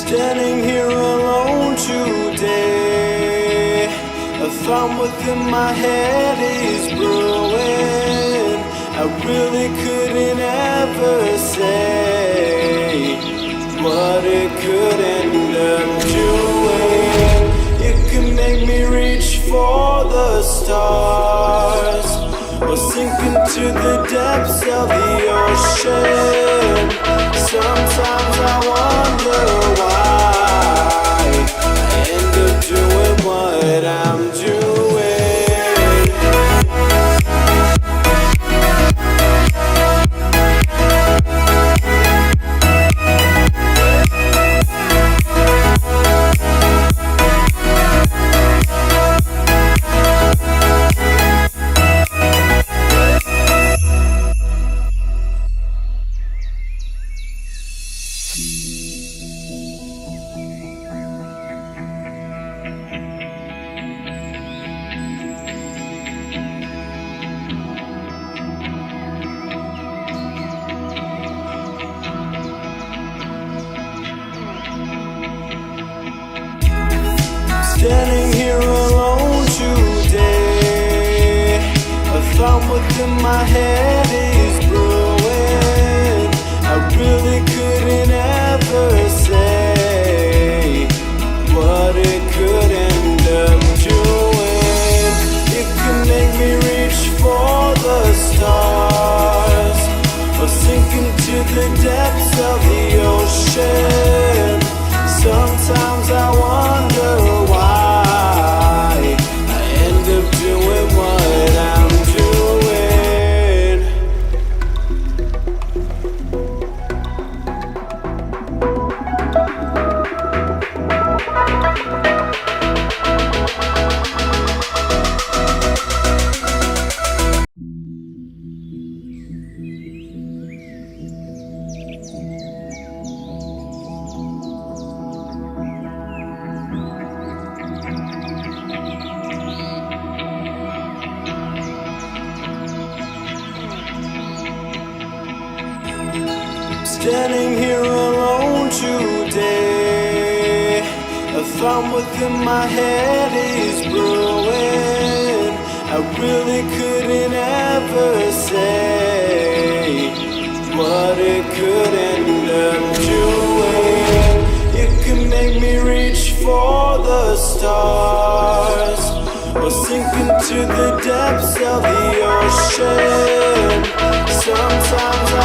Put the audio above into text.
Standing here alone today, a thought within my head is brewing. I really couldn't ever say what it could end up doing. It could make me reach for the stars, or sink into the depths of the ocean. Sometimes I wonder why I end up doing what I'm doing. Standing here alone today, a thought within my head is brewing. I really couldn't ever say what it could end up doing. It could make me reach for the stars, or sink into the depths of the ocean. Sometimes I wonder why I end up doing what I'm doing. Standing here alone today, a thought within my head is brewing. I really couldn't ever say what it could end up doing. It could make me reach for the stars, or sink into the depths of the ocean. Sometimes I